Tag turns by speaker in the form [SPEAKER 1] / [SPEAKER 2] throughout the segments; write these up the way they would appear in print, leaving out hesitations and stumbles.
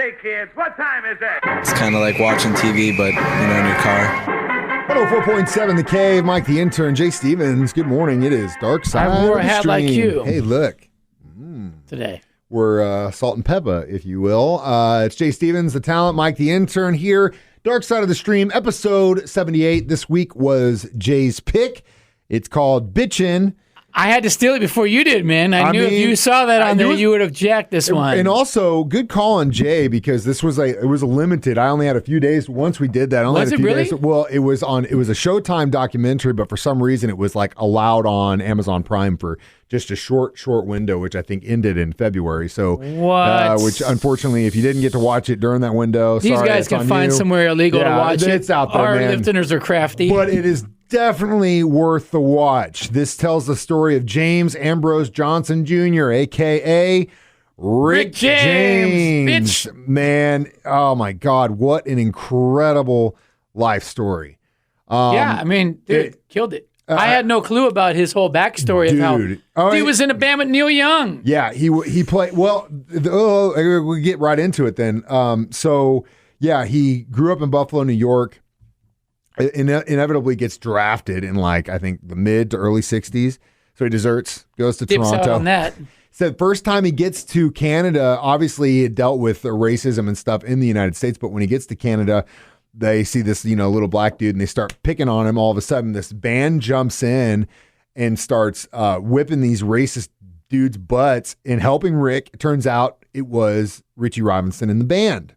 [SPEAKER 1] Say, kids, what time is it?
[SPEAKER 2] It's kind of like watching TV, but, in your car.
[SPEAKER 3] 104.7 The Cave, Mike the Intern, Jay Stevens. Good morning. It is Dark Side
[SPEAKER 4] I wore
[SPEAKER 3] of
[SPEAKER 4] a
[SPEAKER 3] the
[SPEAKER 4] hat
[SPEAKER 3] Stream.
[SPEAKER 4] like you.
[SPEAKER 3] Hey, look.
[SPEAKER 4] Today.
[SPEAKER 3] We're salt and pepper, if you will. It's Jay Stevens, the talent, Mike the Intern here. Dark Side of the Stream, episode 78. This week was Jay's pick. It's called Bitchin.
[SPEAKER 4] I had to steal it before you did, man. I knew if you saw that on there, you would have jacked this one.
[SPEAKER 3] And also, good call on Jay, because this was it was a limited. I only had a few days. Once we did that, I only had a few days. Well, it was a Showtime documentary, but for some reason it was like allowed on Amazon Prime for just a short window, which I think ended in February. So which unfortunately, if you didn't get to watch it during that window,
[SPEAKER 4] these guys can find somewhere illegal to watch it.
[SPEAKER 3] It's out there,
[SPEAKER 4] Our
[SPEAKER 3] man.
[SPEAKER 4] listeners are crafty.
[SPEAKER 3] But it is definitely worth the watch. This tells the story of James Ambrose Johnson Jr., a.k.a. Rick James.
[SPEAKER 4] Bitch.
[SPEAKER 3] Man, oh my God, what an incredible life story.
[SPEAKER 4] Dude, killed it. I had no clue about his whole backstory of how he was in a band with Neil Young.
[SPEAKER 3] Yeah, he played, well, we'll get right into it then. He grew up in Buffalo, New York. Inevitably gets drafted in I think the mid to early 60s. So he deserts, goes to
[SPEAKER 4] Dips
[SPEAKER 3] Toronto.
[SPEAKER 4] out on that.
[SPEAKER 3] Said first time he gets to Canada, obviously he had dealt with racism and stuff in the United States, but when he gets to Canada, they see this, little black dude and they start picking on him. All of a sudden, this band jumps in and starts whipping these racist dudes' butts and helping Rick. It turns out it was Richie Robinson in the band.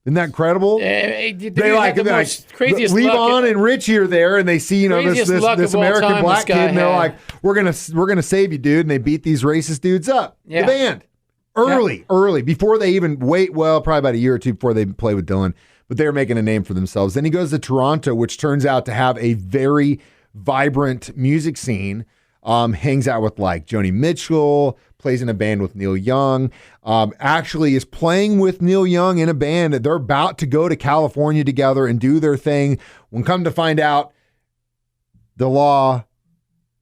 [SPEAKER 3] Isn't that incredible?
[SPEAKER 4] They craziest
[SPEAKER 3] Levon and Richie are there, and they see this American black kid, and they're like, "We're gonna save you, dude." And they beat these racist dudes up.
[SPEAKER 4] Yeah.
[SPEAKER 3] The band early before they even wait. Well, probably about a year or two before they play with Dylan, but they're making a name for themselves. Then he goes to Toronto, which turns out to have a very vibrant music scene. Hangs out with Joni Mitchell, plays in a band with Neil Young, actually is playing with Neil Young in a band. They're about to go to California together and do their thing. When come to find out, the law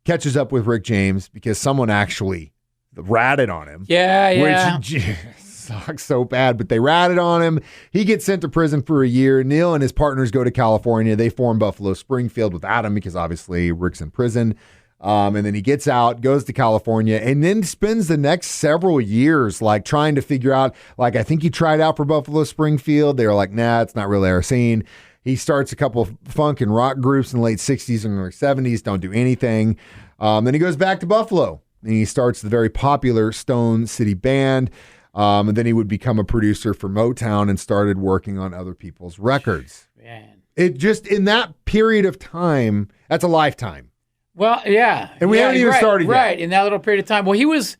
[SPEAKER 3] catches up with Rick James because someone actually ratted on him.
[SPEAKER 4] Yeah.
[SPEAKER 3] Which sucks so bad, but they ratted on him. He gets sent to prison for a year. Neil and his partners go to California. They form Buffalo Springfield without him because obviously Rick's in prison. And then he gets out, goes to California, and then spends the next several years trying to figure out, I think he tried out for Buffalo Springfield. They were like, nah, it's not really our scene. He starts a couple of funk and rock groups in the late 60s and early 70s, don't do anything. Then he goes back to Buffalo, and he starts the very popular Stone City Band. And then he would become a producer for Motown and started working on other people's records.
[SPEAKER 4] Man.
[SPEAKER 3] It just, in that period of time, that's a lifetime.
[SPEAKER 4] Well, yeah.
[SPEAKER 3] And we haven't even started yet.
[SPEAKER 4] Right, in that little period of time. Well, he was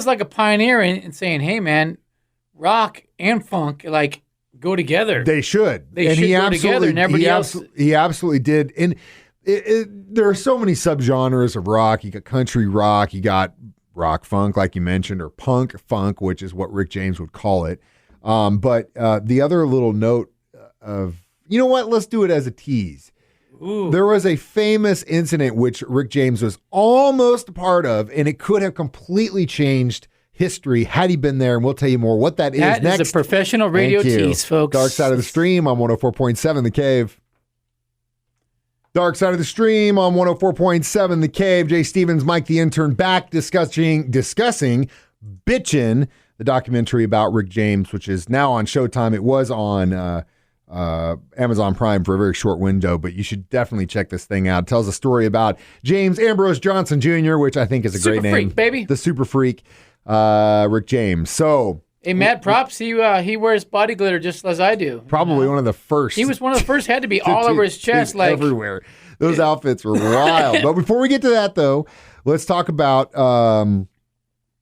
[SPEAKER 4] like a pioneer in saying, hey, man, rock and funk, go together.
[SPEAKER 3] They should.
[SPEAKER 4] They should go together. And everybody else.
[SPEAKER 3] He absolutely did. And there are so many subgenres of rock. You got country rock. You got rock funk, like you mentioned, or punk funk, which is what Rick James would call it. But the other little note of, you know what? Let's do it as a tease.
[SPEAKER 4] Ooh.
[SPEAKER 3] There was a famous incident which Rick James was almost a part of, and it could have completely changed history had he been there, and we'll tell you more what that is next.
[SPEAKER 4] That is a professional radio tease, folks.
[SPEAKER 3] Dark Side of the Stream on 104.7 The Cave. Dark Side of the Stream on 104.7 The Cave. Jay Stevens, Mike the Intern, back discussing Bitchin', the documentary about Rick James, which is now on Showtime. It was on Amazon Prime for a very short window, but you should definitely check this thing out. It tells a story about James Ambrose Johnson Jr., which I think is a great name.
[SPEAKER 4] Super freak, baby.
[SPEAKER 3] The super freak, Rick James. So,
[SPEAKER 4] hey, mad props. He wears body glitter just as I do.
[SPEAKER 3] Probably one of the first.
[SPEAKER 4] He was one of the first. Had to be all over his chest,
[SPEAKER 3] everywhere. Those outfits were wild. But before we get to that, though, let's talk about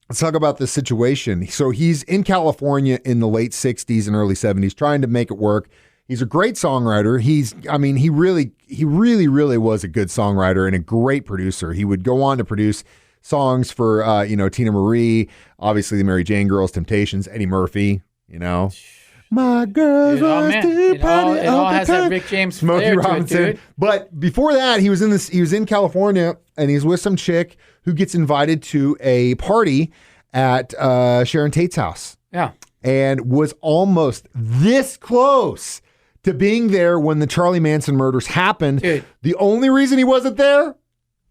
[SPEAKER 3] the situation. So he's in California in the late 60s and early 70s, trying to make it work. He's a great songwriter. He really was a good songwriter and a great producer. He would go on to produce songs for, Tina Marie, obviously the Mary Jane Girls, Temptations, Eddie Murphy, My girls are still party
[SPEAKER 4] it all has that Rick James
[SPEAKER 3] Smokey Robinson.
[SPEAKER 4] To it, dude.
[SPEAKER 3] But before that, he was in California, and he's with some chick who gets invited to a party at Sharon Tate's house.
[SPEAKER 4] Yeah.
[SPEAKER 3] and was almost this close to being there when the Charlie Manson murders happened.
[SPEAKER 4] Dude.
[SPEAKER 3] The only reason he wasn't there,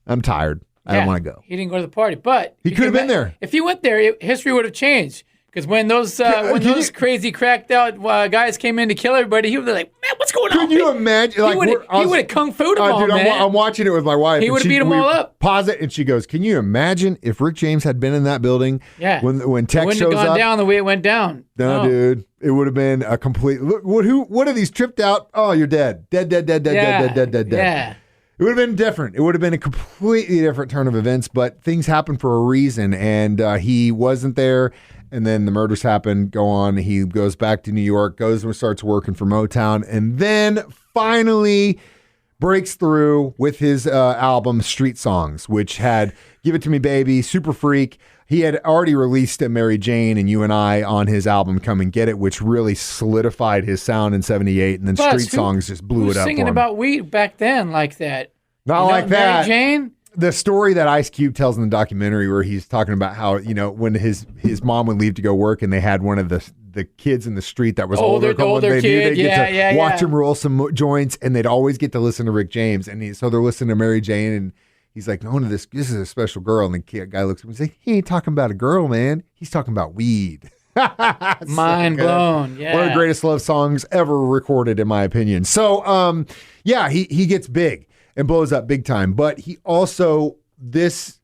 [SPEAKER 3] I'm tired. I don't want to go.
[SPEAKER 4] He didn't go to the party, but
[SPEAKER 3] He could have been there.
[SPEAKER 4] If he went there, history would have changed. Because when those crazy cracked out guys came in to kill everybody, he would be like, "Man, what's going on?"
[SPEAKER 3] Could you imagine? Like,
[SPEAKER 4] he would have kung fu'd them all,
[SPEAKER 3] dude,
[SPEAKER 4] man.
[SPEAKER 3] I'm watching it with my wife.
[SPEAKER 4] He would have beat them all up.
[SPEAKER 3] Pause it, and she goes, "Can you imagine if Rick James had been in that building?
[SPEAKER 4] Yeah.
[SPEAKER 3] When Tech
[SPEAKER 4] it wouldn't
[SPEAKER 3] shows
[SPEAKER 4] have gone
[SPEAKER 3] up,
[SPEAKER 4] down the way it went down.
[SPEAKER 3] no, dude, it would have been a complete. Look, what are these tripped out? Oh, you're dead, dead.
[SPEAKER 4] Yeah.
[SPEAKER 3] It would have been different. It would have been a completely different turn of events, but things happen for a reason, and he wasn't there. And then the murders happen, go on. He goes back to New York, goes and starts working for Motown, and then finally breaks through with his album Street Songs, which had Give It To Me Baby, Super Freak. He had already released a Mary Jane and You and I on his album Come and Get It, which really solidified his sound in 78. And then Street Songs just blew it up for him.
[SPEAKER 4] Singing about weed back then like that?
[SPEAKER 3] Not like that.
[SPEAKER 4] Mary Jane?
[SPEAKER 3] The story that Ice Cube tells in the documentary where he's talking about how, when his mom would leave to go work and they had one of the kids in the street that was older
[SPEAKER 4] older
[SPEAKER 3] they
[SPEAKER 4] kid.
[SPEAKER 3] knew they'd get to watch
[SPEAKER 4] him
[SPEAKER 3] him roll some joints, and they'd always get to listen to Rick James. And so they're listening to Mary Jane, and he's like, no, this is a special girl. And the guy looks at him and says, he ain't talking about a girl, man. He's talking about weed.
[SPEAKER 4] Mind blown. Yeah.
[SPEAKER 3] One of the greatest love songs ever recorded, in my opinion. So, he gets big and blows up big time. But he also, this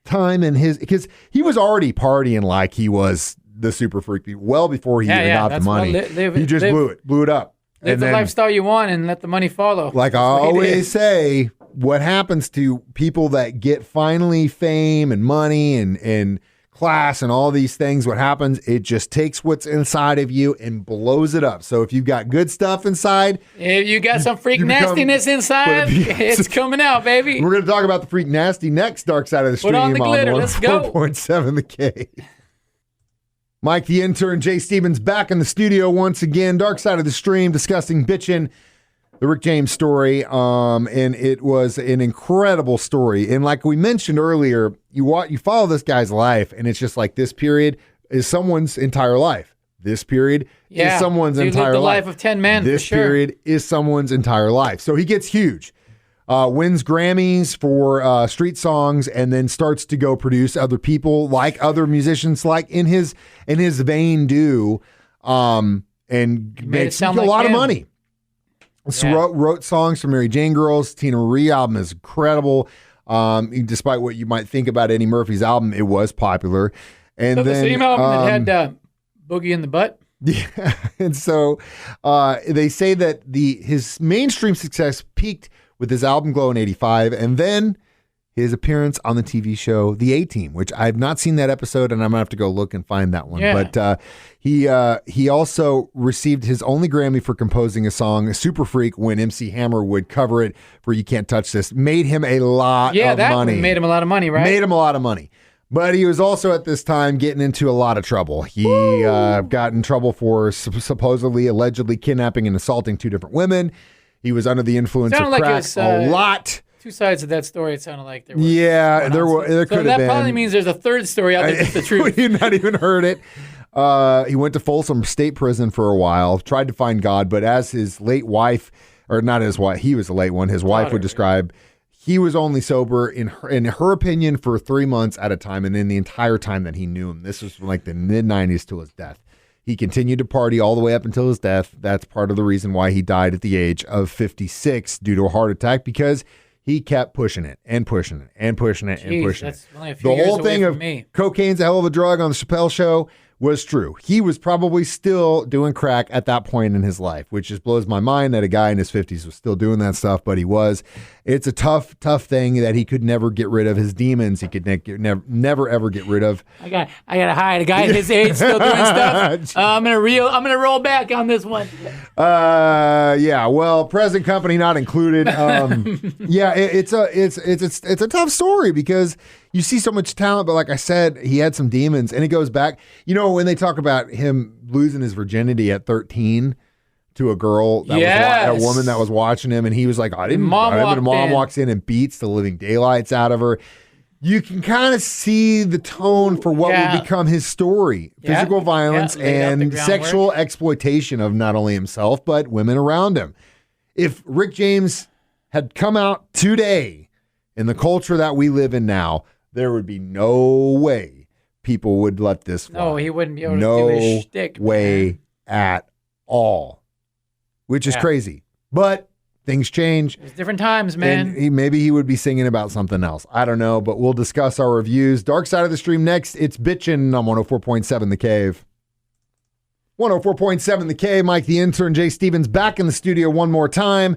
[SPEAKER 3] time because he was already partying like he was the super freak well before he even got the money. He just blew it up.
[SPEAKER 4] Live the lifestyle you want and let the money follow.
[SPEAKER 3] Like I always say, what happens to people that get finally fame and money and class and all these things, what happens, it just takes what's inside of you and blows it up. So if you've got good stuff inside,
[SPEAKER 4] if you got some freak nastiness inside, it's coming out, baby.
[SPEAKER 3] We're going to talk about the freak nasty next. Dark Side of the Stream.
[SPEAKER 4] Put on the glitter. Let's go.
[SPEAKER 3] 4.7 the K. Mike the Intern, Jay Stevens back in the studio once again. Dark Side of the Stream discussing Bitchin', the Rick James story. And it was an incredible story. And like we mentioned earlier, you follow this guy's life, and it's just like this period is someone's entire life. This period is someone's entire
[SPEAKER 4] the
[SPEAKER 3] life.
[SPEAKER 4] Life of 10 men.
[SPEAKER 3] This period is someone's entire life. So he gets huge. Wins Grammys for Street Songs, and then starts to go produce other people, like other musicians, like in his vein do, and makes a lot of money. So wrote songs for Mary Jane Girls. Tina Marie album is incredible. Despite what you might think about Eddie Murphy's album, it was popular. And then
[SPEAKER 4] the same album that had Boogie in the Butt.
[SPEAKER 3] Yeah, and so they say that his mainstream success peaked with his album Glow in 85, and then his appearance on the TV show The A-Team, which I've not seen that episode, and I'm going to have to go look and find that one.
[SPEAKER 4] Yeah.
[SPEAKER 3] But he also received his only Grammy for composing a song, Super Freak, when MC Hammer would cover it for You Can't Touch This. Made him a lot of money.
[SPEAKER 4] Made him a lot of money, right?
[SPEAKER 3] Made him a lot of money. But he was also at this time getting into a lot of trouble. He got in trouble for supposedly, allegedly kidnapping and assaulting 2 different women. He was under the influence of crack a lot.
[SPEAKER 4] 2 sides of that story. It sounded like there was.
[SPEAKER 3] Yeah, there could have been.
[SPEAKER 4] That probably means there's a third story out there that's the truth.
[SPEAKER 3] You've not even heard it. He went to Folsom State Prison for a while, tried to find God, but as his late wife, or not his wife, he was the late one, his wife would describe, he was only sober, in her opinion, for 3 months at a time, and in the entire time that he knew him. This was from like the mid-'90s till his death. He continued to party all the way up until his death. That's part of the reason why he died at the age of 56 due to a heart attack, because he kept pushing it and pushing it and pushing it and pushing it.
[SPEAKER 4] Only a few
[SPEAKER 3] the
[SPEAKER 4] years
[SPEAKER 3] whole thing of cocaine's a hell of a drug on the Chappelle Show was true. He was probably still doing crack at that point in his life, which just blows my mind that a guy in his 50s was still doing that stuff, but he was. It's a tough thing that he could never get rid of. His demons he could never ever get rid of.
[SPEAKER 4] I gotta hide a guy at his age still doing stuff. I'm gonna roll back on this one.
[SPEAKER 3] Yeah. Well, present company not included. Yeah, it's a tough story because you see so much talent, but like I said, he had some demons, and it goes back. You know, when they talk about him losing his virginity at 13 to a girl, that was a woman that was watching him, and he was like, I didn't. Mom walks in and beats the living daylights out of her. you can kind of see the tone for what will become his story.
[SPEAKER 4] Yeah.
[SPEAKER 3] Physical violence
[SPEAKER 4] laid out the
[SPEAKER 3] and
[SPEAKER 4] groundwork.
[SPEAKER 3] sexual exploitation of not only himself, but women around him. If Rick James had come out today in the culture that we live in now, there would be no way people would let this fly.
[SPEAKER 4] No, he wouldn't be able to do his shtick.
[SPEAKER 3] Way at all, which is crazy. But things change.
[SPEAKER 4] It's different times, man.
[SPEAKER 3] And maybe he would be singing about something else. I don't know, but we'll discuss our reviews. Dark Side of the Stream next. It's Bitchin' on 104.7 The Cave. 104.7 The Cave. Mike the Intern, Jay Stevens back in the studio one more time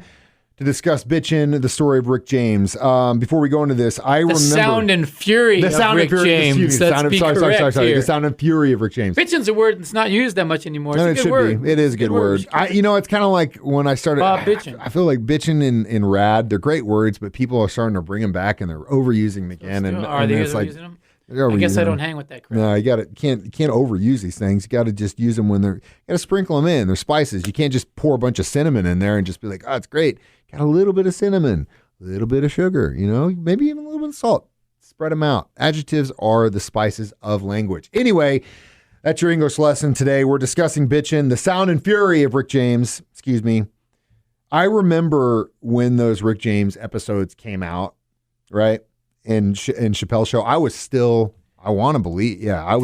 [SPEAKER 3] to discuss Bitchin', the story of Rick James. Before we go into this, I remember...
[SPEAKER 4] The sound and fury of Rick James.
[SPEAKER 3] Sorry. The sound and fury of Rick James.
[SPEAKER 4] Bitchin's a word that's not used that much anymore. It's
[SPEAKER 3] No,
[SPEAKER 4] a
[SPEAKER 3] it
[SPEAKER 4] good
[SPEAKER 3] should
[SPEAKER 4] word.
[SPEAKER 3] be. It is a good word. It's kind of like when I started...
[SPEAKER 4] Bob Bitchin.
[SPEAKER 3] I feel like Bitchin' and rad, they're great words, but people are starting to bring them back and they're overusing them again.
[SPEAKER 4] Are they overusing them? I guess I don't hang with that crap.
[SPEAKER 3] No, you can't overuse these things. You got to just use them when you got to sprinkle them in. They're spices. You can't just pour a bunch of cinnamon in there and just be like, oh, it's great. Got a little bit of cinnamon, a little bit of sugar, maybe even a little bit of salt. Spread them out. Adjectives are the spices of language. Anyway, that's your English lesson today. We're discussing Bitchin', the sound and fury of Rick James. Excuse me. I remember when those Rick James episodes came out, right? In Chappelle's show, I was still in high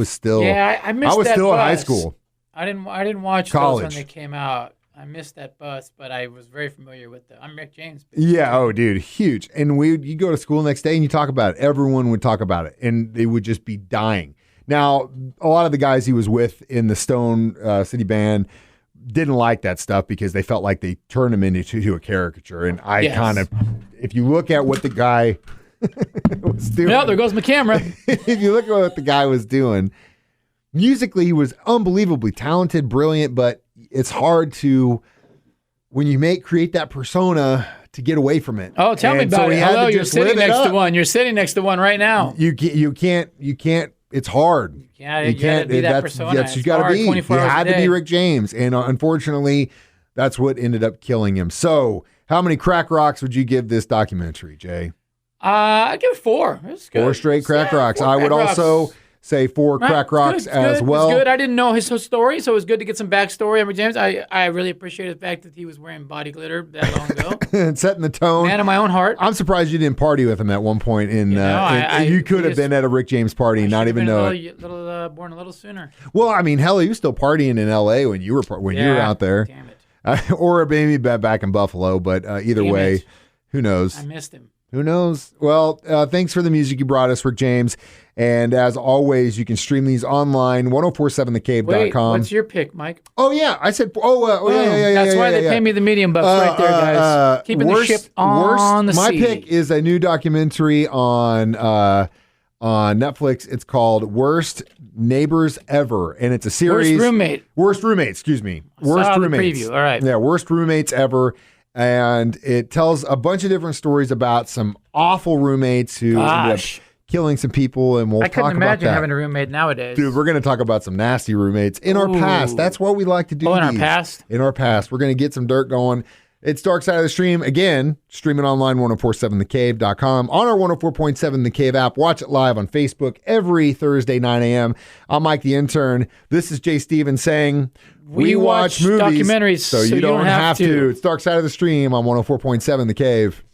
[SPEAKER 3] school.
[SPEAKER 4] I didn't watch
[SPEAKER 3] College.
[SPEAKER 4] those when they came out. I missed that bus, but I was very familiar with them. I'm Rick James.
[SPEAKER 3] Yeah, oh, dude, huge. And you go to school the next day and you talk about it. Everyone would talk about it, and they would just be dying. Now, a lot of the guys he was with in the Stone City Band didn't like that stuff because they felt like they turned him into a caricature. And if you look at what the guy was doing.
[SPEAKER 4] Yeah, there goes my camera.
[SPEAKER 3] If you look at what the guy was doing, musically, he was unbelievably talented, brilliant, but it's hard to, when you create that persona, to get away from it.
[SPEAKER 4] Oh, tell me about it. Hello, you're sitting next to one. You're sitting next to one right now.
[SPEAKER 3] You can't. It's hard.
[SPEAKER 4] Yeah, you can't be that persona.
[SPEAKER 3] That's you got to be. You had to be Rick James, and unfortunately, that's what ended up killing him. So, how many crack rocks would you give this documentary, Jay?
[SPEAKER 4] I'd give it 4. It's good.
[SPEAKER 3] 4 straight crack rocks. I would also say 4 crack rocks as well.
[SPEAKER 4] It's good. I didn't know his story, so it was good to get some backstory on Rick James. I really appreciate the fact that he was wearing body glitter that long ago.
[SPEAKER 3] And setting the tone.
[SPEAKER 4] Man of my own heart.
[SPEAKER 3] I'm surprised you didn't party with him at one point. You could have been at a Rick James party and not even know it.
[SPEAKER 4] Born a little sooner.
[SPEAKER 3] Well, I mean, hell, he was still partying in L.A. when you were out there.
[SPEAKER 4] Damn it.
[SPEAKER 3] Or maybe back in Buffalo, but either way, who knows?
[SPEAKER 4] I missed him.
[SPEAKER 3] Who knows? Well, thanks for the music you brought us, Rick James. And as always, you can stream these online, 1047thecave.com.
[SPEAKER 4] Wait, what's your pick, Mike?
[SPEAKER 3] Oh, yeah. I said, yeah.
[SPEAKER 4] That's why they pay me the medium bucks right there, guys. Keeping the ship on the sea.
[SPEAKER 3] My pick is a new documentary on Netflix. It's called Worst Neighbors Ever. And it's a series. Worst Roommates, excuse me. Worst Roommates.
[SPEAKER 4] The preview. All right.
[SPEAKER 3] Yeah, Worst Roommates Ever. And it tells a bunch of different stories about some awful roommates who ended up killing some people, and
[SPEAKER 4] I couldn't imagine having a roommate nowadays.
[SPEAKER 3] Dude, we're going to talk about some nasty roommates in our past. That's what we like to do.
[SPEAKER 4] Oh, in our past?
[SPEAKER 3] In our past. We're going to get some dirt going. It's Dark Side of the Stream. Again, streaming online, 1047thecave.com. On our 104.7 The Cave app. Watch it live on Facebook every Thursday, 9 a.m. I'm Mike the Intern. This is Jay Stevens saying, we watch movies
[SPEAKER 4] documentaries
[SPEAKER 3] so you don't have to. It's Dark Side of the Stream on 104.7 The Cave.